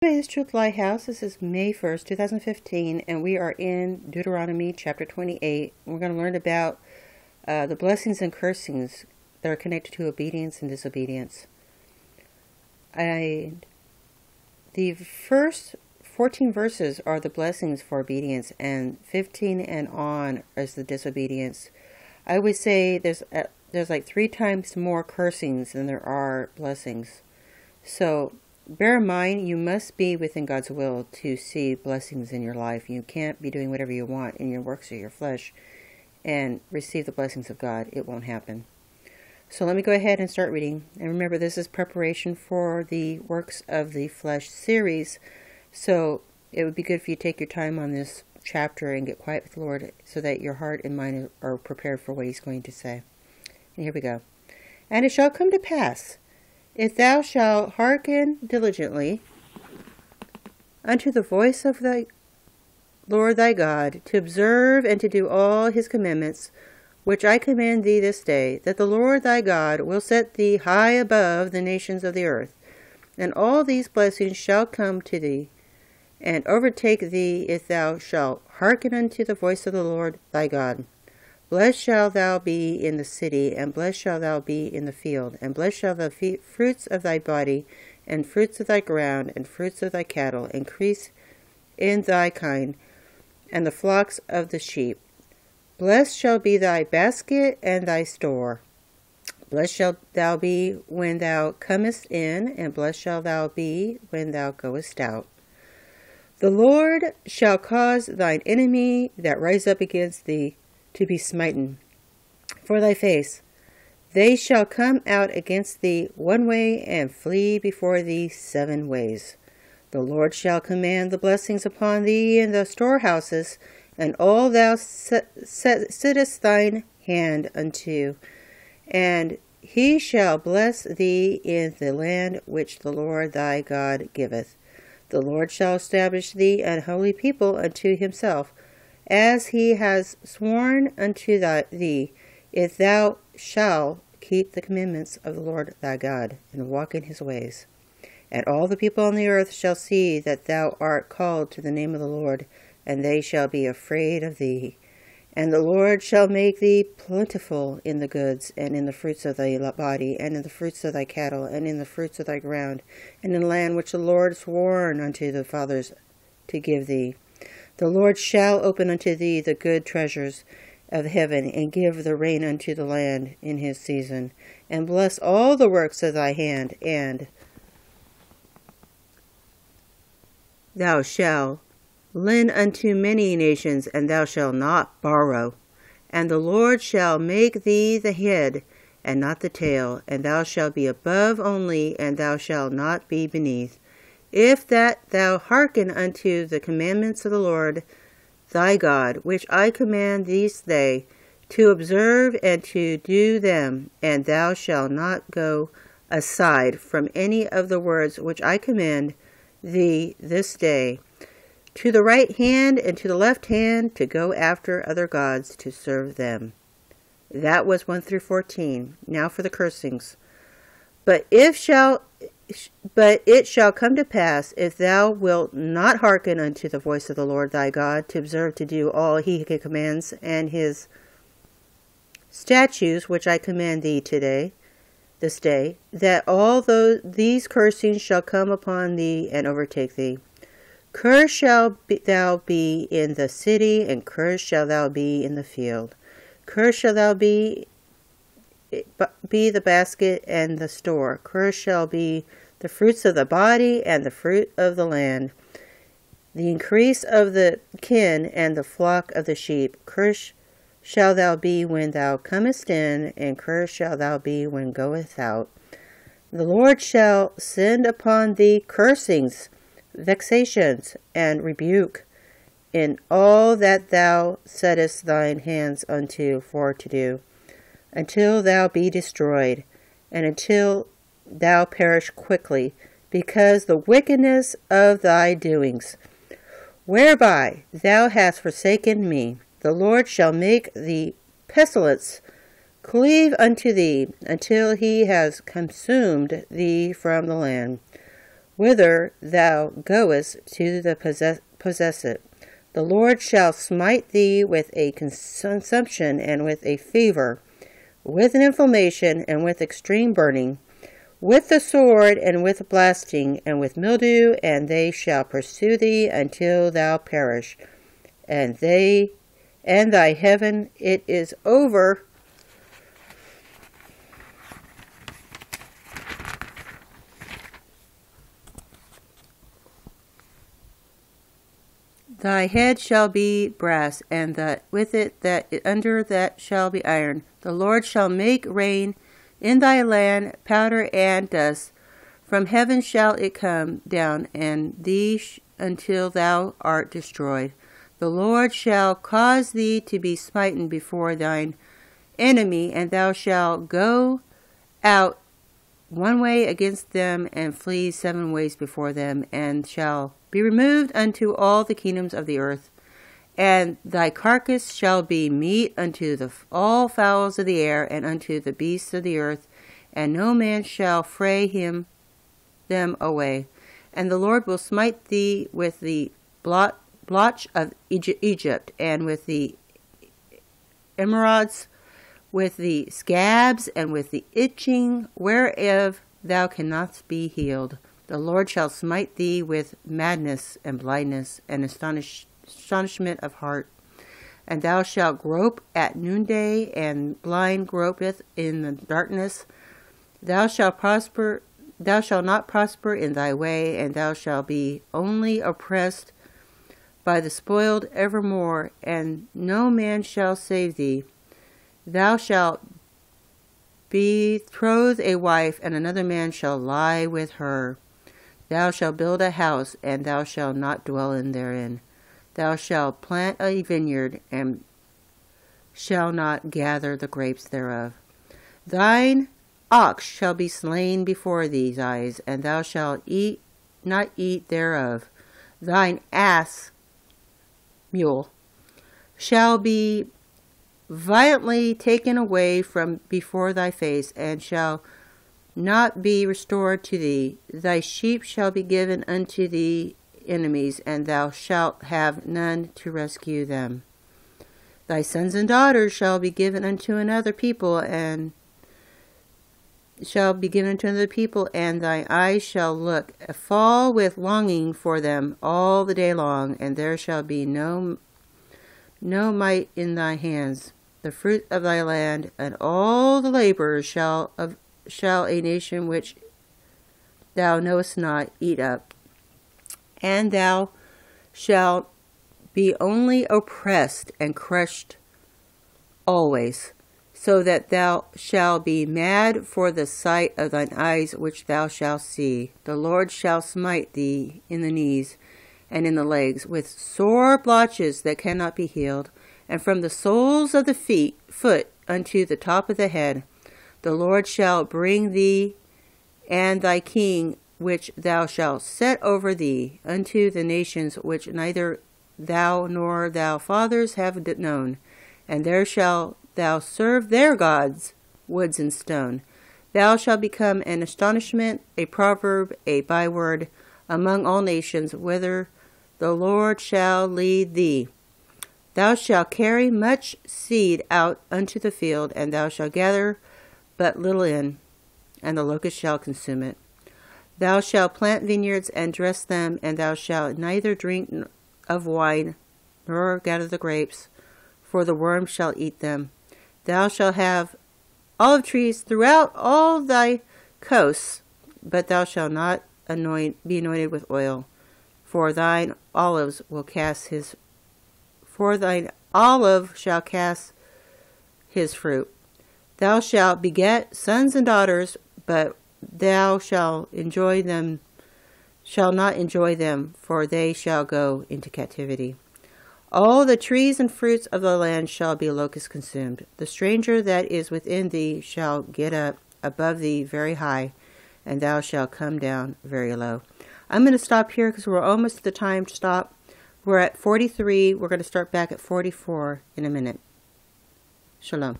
Today's Truth Lighthouse. This is May 1st, 2015, and we are in Deuteronomy chapter 28. We're going to learn about the blessings and cursings that are connected to obedience and disobedience. The first 14 verses are the blessings for obedience, and 15 and on is the disobedience. I would say there's like 3 times more cursings than there are blessings. So bear in mind, you must be within God's will to see blessings in your life. You can't be doing whatever you want in your works of your flesh and receive the blessings of God. It won't happen. So let me go ahead and start reading. And remember, this is preparation for the Works of the Flesh series. So it would be good if you take your time on this chapter and get quiet with the Lord so that your heart and mind are prepared for what He's going to say. And here we go. And it shall come to pass, if thou shalt hearken diligently unto the voice of thy Lord thy God, to observe and to do all His commandments, which I command thee this day, that the Lord thy God will set thee high above the nations of the earth, and all these blessings shall come to thee, and overtake thee, if thou shalt hearken unto the voice of the Lord thy God. Blessed shall thou be in the city, and blessed shall thou be in the field, and blessed shall the fruits of thy body, and fruits of thy ground, and fruits of thy cattle, increase in thy kind, and the flocks of the sheep. Blessed shall be thy basket and thy store. Blessed shalt thou be when thou comest in, and blessed shalt thou be when thou goest out. The Lord shall cause thine enemy that rise up against thee to be smitten for thy face. They shall come out against thee one way, and flee before thee 7 ways. The Lord shall command the blessings upon thee in the storehouses, and all thou sittest thine hand unto, and He shall bless thee in the land which the Lord thy God giveth. The Lord shall establish thee an holy people unto Himself, as He has sworn unto thee, if thou shalt keep the commandments of the Lord thy God, and walk in His ways. And all the people on the earth shall see that thou art called to the name of the Lord, and they shall be afraid of thee. And the Lord shall make thee plentiful in the goods, and in the fruits of thy body, and in the fruits of thy cattle, and in the fruits of thy ground, and in the land which the Lord sworn unto the fathers to give thee. The Lord shall open unto thee the good treasures of heaven, and give the rain unto the land in his season, and bless all the works of thy hand, and thou shalt lend unto many nations, and thou shalt not borrow. And the Lord shall make thee the head, and not the tail, and thou shalt be above only, and thou shalt not be beneath. If that thou hearken unto the commandments of the Lord thy God, which I command thee this day, to observe and to do them, and thou shalt not go aside from any of the words which I command thee this day, to the right hand and to the left hand, to go after other gods to serve them. That was 1 through 14. Now for the cursings. But it shall come to pass, if thou wilt not hearken unto the voice of the Lord thy God, to observe to do all He commands, and His statutes which I command thee this day, that all these cursings shall come upon thee and overtake thee. Cursed shall thou be in the city, and cursed shall thou be in the field. Cursed shall thou be the basket and the store. Cursed shall be the fruits of the body and the fruit of the land, the increase of the kin and the flock of the sheep. Cursed shall thou be when thou comest in, and cursed shall thou be when goest out. The Lord shall send upon thee cursings, vexations, and rebuke in all that thou settest thine hands unto for to do, until thou be destroyed, and until thou perish quickly, because the wickedness of thy doings, whereby thou hast forsaken me. The Lord shall make the pestilence cleave unto thee, until He has consumed thee from the land. whither thou goest to possess it. The Lord shall smite thee with a consumption and with a fever, with an inflammation and with extreme burning, with the sword and with blasting and with mildew, and they shall pursue thee until thou perish. And thy heaven it is over. Thy head shall be brass, and with it that under that shall be iron. The Lord shall make rain in thy land, powder and dust. From heaven shall it come down, and thee until thou art destroyed. The Lord shall cause thee to be smitten before thine enemy, and thou shalt go out one way against them, and flee 7 ways before them, and shall be removed unto all the kingdoms of the earth. And thy carcass shall be meat unto all fowls of the air, and unto the beasts of the earth, and no man shall fray them away. And the Lord will smite thee with the blotch of Egypt, and with the emerods, with the scabs, and with the itching, whereof thou cannot be healed. The Lord shall smite thee with madness and blindness and astonishment of heart. And thou shalt grope at noonday, and blind gropeth in the darkness. Thou shalt not prosper in thy way, and thou shalt be only oppressed by the spoiled evermore, and no man shall save thee. Thou shalt betroth a wife, and another man shall lie with her. Thou shalt build a house, and thou shalt not dwell therein. Thou shalt plant a vineyard, and shall not gather the grapes thereof. Thine ox shall be slain before these eyes, and thou shalt not eat thereof. Thine mule, shall be violently taken away from before thy face, and shall not be restored to thee. Thy sheep shall be given unto thee enemies, and thou shalt have none to rescue them. Thy sons and daughters shall be given unto another people, and thy eyes shall look fall with longing for them all the day long, and there shall be no might in thy hands. The fruit of thy land and all the laborers shall a nation which thou knowest not eat up, and thou shalt be only oppressed and crushed always, so that thou shalt be mad for the sight of thine eyes which thou shalt see. The Lord shall smite thee in the knees and in the legs with sore blotches that cannot be healed, and from the soles of the foot unto the top of the head. The Lord shall bring thee and thy king, which thou shalt set over thee, unto the nations which neither thou nor thy fathers have known, and there shalt thou serve their gods, woods and stone. Thou shalt become an astonishment, a proverb, a byword, among all nations, whither the Lord shall lead thee. Thou shalt carry much seed out unto the field, and thou shalt gather but little in, and the locust shall consume it. Thou shalt plant vineyards and dress them, and thou shalt neither drink of wine nor gather the grapes, for the worm shall eat them. Thou shalt have olive trees throughout all thy coasts, but thou shalt not be anointed with oil, for thine olive shall cast his fruit. Thou shalt beget sons and daughters, but thou shalt not enjoy them, for they shall go into captivity. All the trees and fruits of the land shall be locusts consumed. The stranger that is within thee shall get up above thee very high, and thou shalt come down very low. I'm going to stop here because we're almost at the time to stop. We're at 43. We're going to start back at 44 in a minute. Shalom.